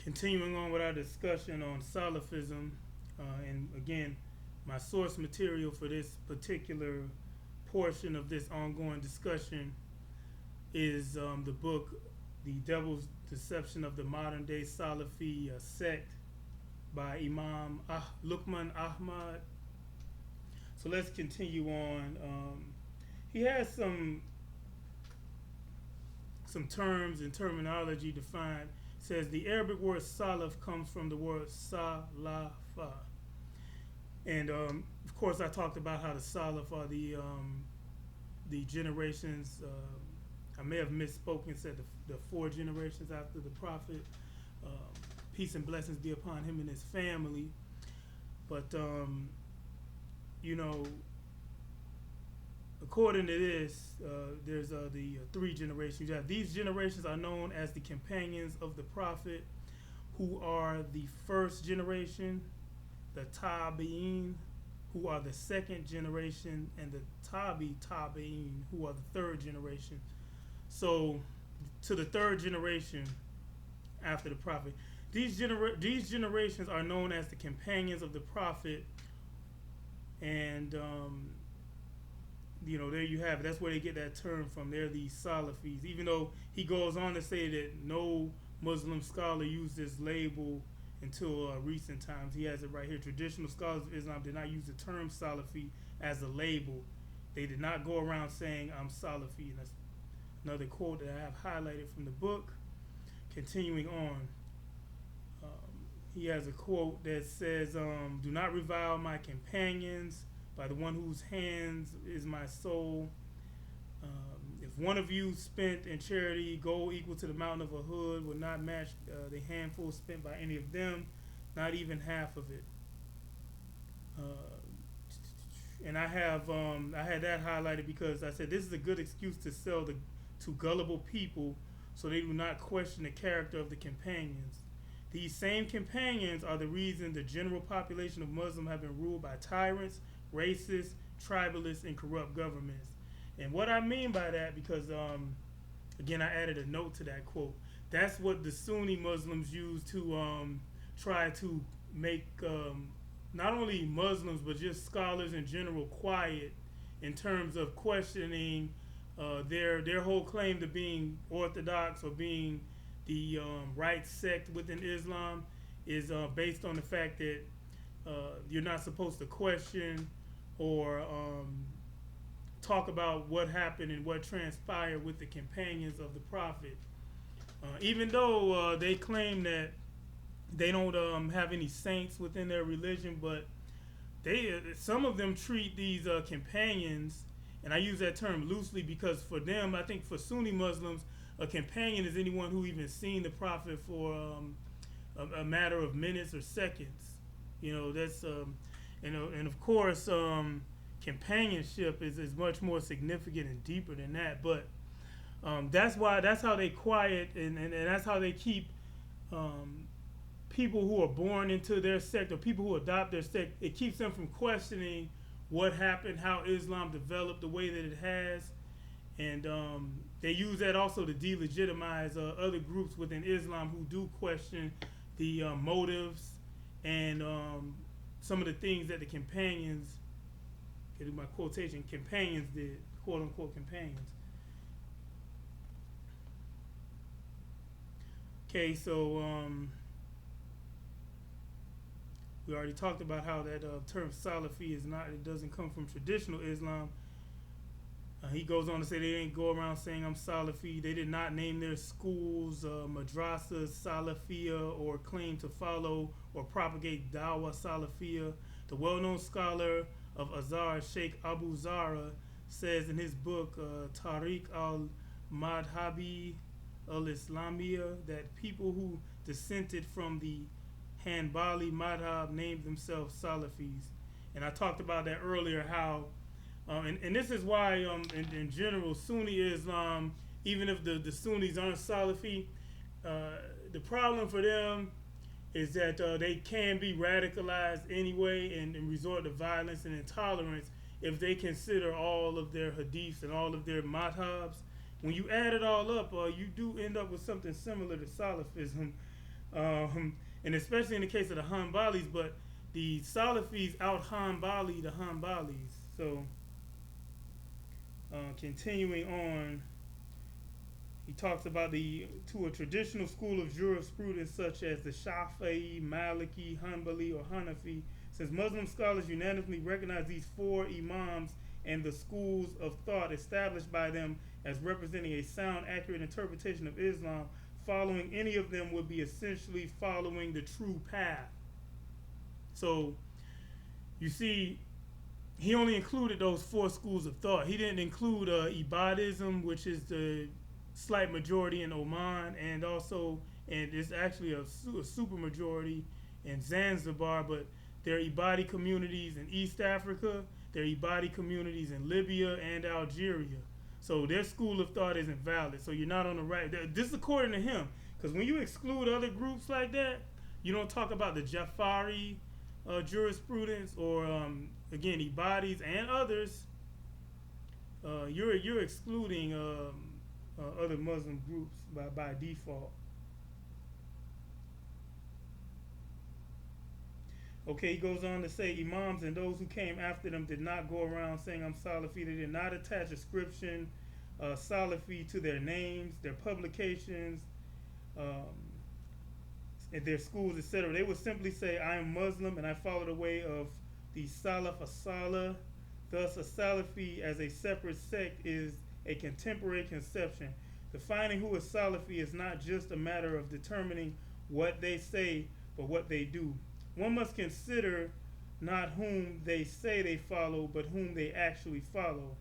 Continuing on with our discussion on Salafism, and again, my source material for this particular portion of this ongoing discussion is the book The Devil's Deception of the Modern Day Salafi Sect by Imam Luqman Ahmad. So let's continue on. He has some terms and terminology defined. It says the Arabic word salaf comes from the word salafa. And of course, I talked about how the salaf are the generations. I may have misspoken, said the four generations after the Prophet. Uh, Peace and blessings be upon him and his family. But you know, according to this, there's the three generations. You have these generations are known as the companions of the Prophet, who are the first generation, the Tabi'in, who are the second generation, and the Tabi'in, who are the third generation. So, to the third generation after the Prophet, these generations are known as the companions of the Prophet, and you know, there you have it. That's where they get that term from. They're the Salafis. Even though he goes on to say that no Muslim scholar used this label until recent times. He has it right here. Traditional scholars of Islam did not use the term Salafi as a label. They did not go around saying, I'm Salafi. And that's another quote that I have highlighted from the book. Continuing on, he has a quote that says, do not revile my companions by the one whose hands is my soul. If one of you spent in charity gold equal to the mountain of a hood would not match the handful spent by any of them, not even half of it. And I had that highlighted because I said this is a good excuse to sell to gullible people so they do not question the character of the companions. These same companions are the reason the general population of Muslims have been ruled by tyrants, racist, tribalists, and corrupt governments. And what I mean by that, because again, I added a note to that quote. That's what the Sunni Muslims use to try to make not only Muslims but just scholars in general quiet in terms of questioning their whole claim to being orthodox or being the right sect within Islam is based on the fact that you're not supposed to question or talk about what happened and what transpired with the companions of the Prophet. Even though they claim that they don't have any saints within their religion, but some of them treat these companions, and I use that term loosely because for them, I think for Sunni Muslims, a companion is anyone who even seen the Prophet for a matter of minutes or seconds. You know, that's and of course companionship is much more significant and deeper than that. But that's how they quiet and that's how they keep people who are born into their sect or people who adopt their sect. It keeps them from questioning what happened, how Islam developed the way that it has, and they use that also to delegitimize other groups within Islam who do question the motives and some of the things that the companions, to do my quotation, companions did, quote unquote companions. Okay, so we already talked about how that term Salafi is not, it doesn't come from traditional Islam. He goes on to say they didn't go around saying I'm Salafi. They did not name their schools madrasas Salafia or claim to follow or propagate Dawah Salafia. The well-known scholar of Azhar, Sheikh Abu Zara, says in his book Tariq al-Madhabi al-Islamiyya that people who dissented from the Hanbali Madhab named themselves Salafis. And I talked about that earlier, how and this is why in general Sunni Islam, even if the Sunnis aren't Salafi, the problem for them is that they can be radicalized anyway and resort to violence and intolerance if they consider all of their hadiths and all of their madhabs. When you add it all up, you do end up with something similar to Salafism. and especially in the case of the Hanbalis, but the Salafis out Hanbali the Hanbalis. So continuing on, he talks about to a traditional school of jurisprudence such as the Shafi'i, Maliki, Hanbali, or Hanafi, since Muslim scholars unanimously recognize these four imams and the schools of thought established by them as representing a sound, accurate interpretation of Islam, following any of them would be essentially following the true path. So, you see, he only included those four schools of thought. He didn't include Ibadism, which is the slight majority in Oman, and it's actually a super majority in Zanzibar, but there are Ibadi communities in East Africa, there are Ibadi communities in Libya and Algeria. So their school of thought isn't valid. So you're not on the right. This is according to him. Because when you exclude other groups like that, you don't talk about the Jafari jurisprudence or, again, Ibadis and others. You're excluding other Muslim groups by default. Okay, he goes on to say, Imams and those who came after them did not go around saying, I'm Salafi. They did not attach ascription Salafi to their names, their publications, and their schools, etc. They would simply say, I am Muslim and I follow the way of the Salaf as-Salih. Thus, a Salafi as a separate sect is a contemporary conception. Defining who is Salafi is not just a matter of determining what they say, but what they do. One must consider not whom they say they follow, but whom they actually follow.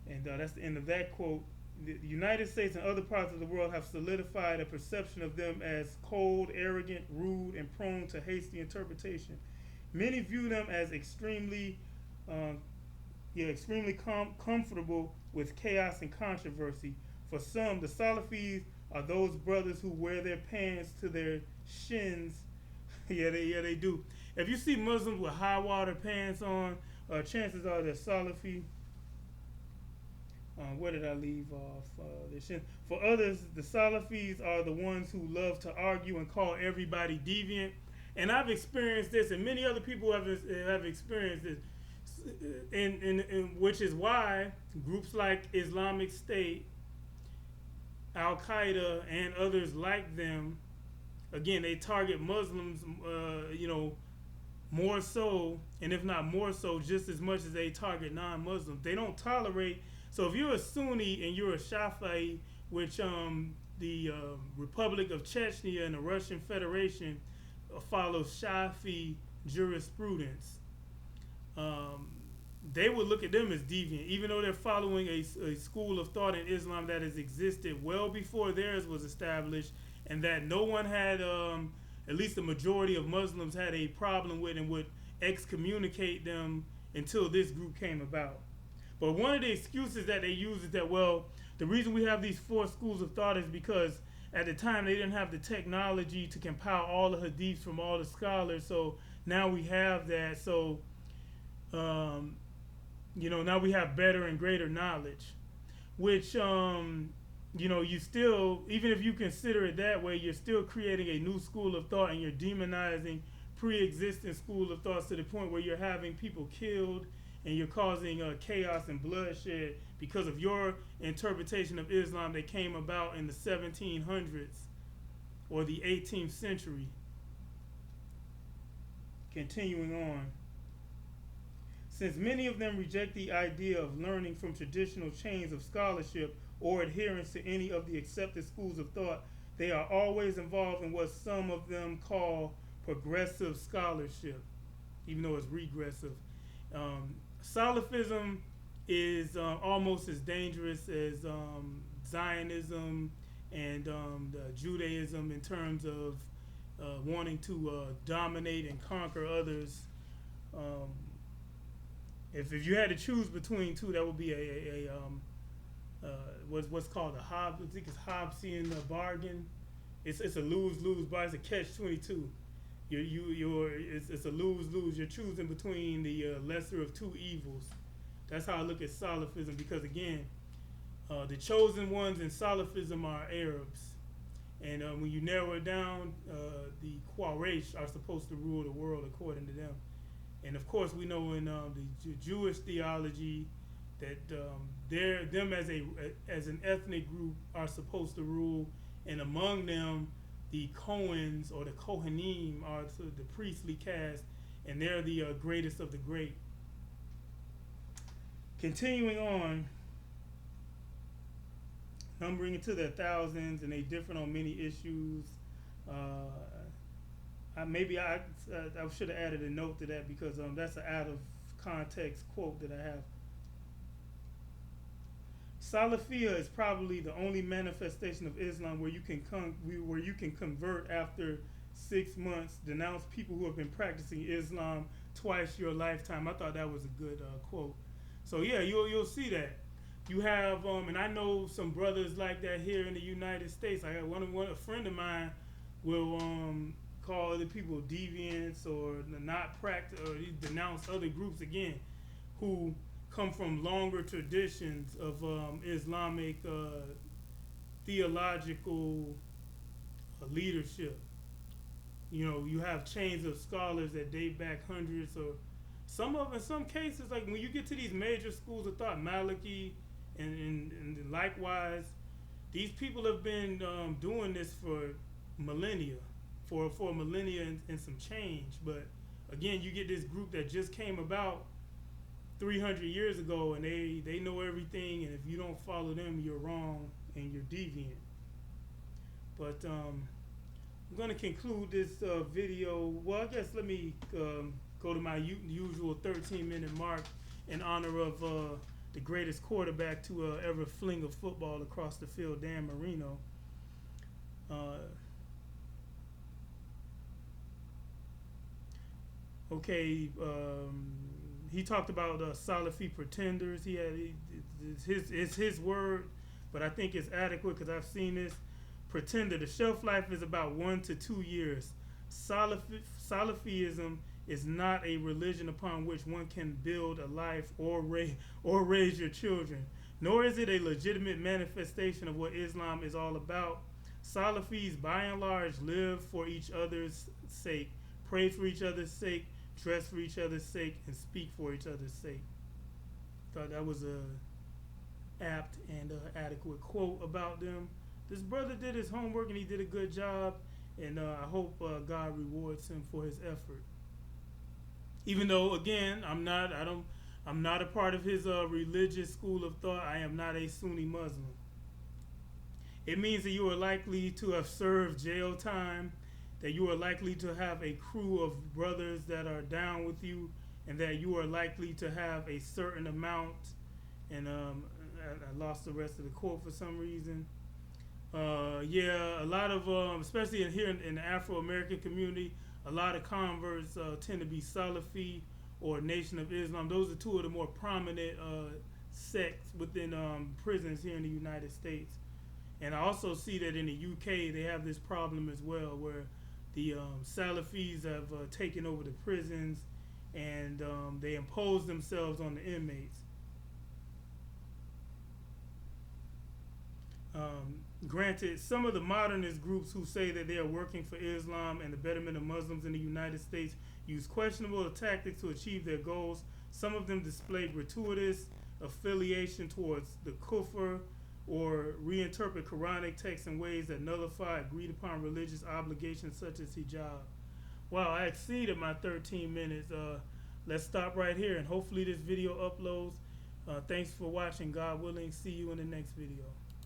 And that's the end of that quote. The United States and other parts of the world have solidified a perception of them as cold, arrogant, rude, and prone to hasty interpretation. Many view them as extremely comfortable with chaos and controversy. For some, the Salafis are those brothers who wear their pants to their shins. Yeah, they do. If you see Muslims with high water pants on, chances are they're Salafi. Where did I leave off? For others, the Salafis are the ones who love to argue and call everybody deviant. And I've experienced this, and many other people have experienced this, and which is why groups like Islamic State, Al Qaeda, and others like them, again, they target Muslims, more so, and if not more so, just as much as they target non-Muslims. They don't tolerate. So if you're a Sunni and you're a Shafi'i, which the Republic of Chechnya and the Russian Federation follows Shafi jurisprudence, they would look at them as deviant, even though they're following a school of thought in Islam that has existed well before theirs was established, and that no one had, at least the majority of Muslims had a problem with and would excommunicate them until this group came about. But one of the excuses that they use is that, well, the reason we have these four schools of thought is because at the time they didn't have the technology to compile all the hadiths from all the scholars, so now we have that. So, now we have better and greater knowledge, which, you still, even if you consider it that way, you're still creating a new school of thought and you're demonizing pre-existing school of thoughts to the point where you're having people killed and you're causing chaos and bloodshed because of your interpretation of Islam that came about in the 1700s or the 18th century. Continuing on. Since many of them reject the idea of learning from traditional chains of scholarship or adherence to any of the accepted schools of thought, they are always involved in what some of them call progressive scholarship, even though it's regressive. Salafism is almost as dangerous as Zionism and Judaism in terms of wanting to dominate and conquer others. If you had to choose between two, that would be what's called a Hobbesian bargain. It's a lose-lose, but it's a catch-22. It's a lose-lose. You're choosing between the lesser of two evils. That's how I look at Salafism, because again, the chosen ones in Salafism are Arabs, And when you narrow it down, the Quraysh are supposed to rule the world according to them. And of course, we know in the Jewish theology that them as an ethnic group are supposed to rule, and among them, the Cohens or the Kohanim are the priestly caste, and they're the greatest of the great. Continuing on, numbering into their thousands, and they differ on many issues. Maybe I should have added a note to that, because that's an out of context quote that I have. Salafia is probably the only manifestation of Islam where you can convert after 6 months, denounce people who have been practicing Islam twice your lifetime. I thought that was a good quote. So yeah, you'll see that. You have, and I know some brothers like that here in the United States. I got a friend of mine will call other people deviants or not practice, or denounce other groups again, who come from longer traditions of Islamic theological leadership. You know, you have chains of scholars that date back hundreds, or in some cases, like when you get to these major schools of thought, Maliki, and likewise, these people have been doing this for millennia, for millennia and some change. But again, you get this group that just came about 300 years ago, and they know everything, and if you don't follow them, you're wrong and you're deviant. But I'm going to conclude this video. Well, I guess let me go to my usual 13-minute mark in honor of the greatest quarterback to ever fling a football across the field, Dan Marino. He talked about Salafi pretenders. It's his word, but I think it's adequate because I've seen this. Pretender, the shelf life is about 1 to 2 years. Salafiism is not a religion upon which one can build a life or raise your children, nor is it a legitimate manifestation of what Islam is all about. Salafis, by and large, live for each other's sake, pray for each other's sake, dress for each other's sake, and speak for each other's sake. Thought that was a apt and adequate quote about them. This brother did his homework and he did a good job, and I hope God rewards him for his effort. Even though, again, I'm not a part of his religious school of thought. I am not a Sunni Muslim. It means that you are likely to have served jail time, that you are likely to have a crew of brothers that are down with you, and that you are likely to have a certain amount, and I lost the rest of the quote for some reason. Yeah, a lot of, especially here in the Afro-American community, a lot of converts tend to be Salafi or Nation of Islam. Those are two of the more prominent sects within prisons here in the United States. And I also see that in the UK they have this problem as well, where the Salafis have taken over the prisons, and they impose themselves on the inmates. Granted, some of the modernist groups who say that they are working for Islam and the betterment of Muslims in the United States use questionable tactics to achieve their goals. Some of them display gratuitous affiliation towards the Kufr, or reinterpret Quranic texts in ways that nullify agreed upon religious obligations such as hijab. Wow, I exceeded my 13 minutes. Let's stop right here, and hopefully this video uploads. Thanks for watching. God willing, see you in the next video.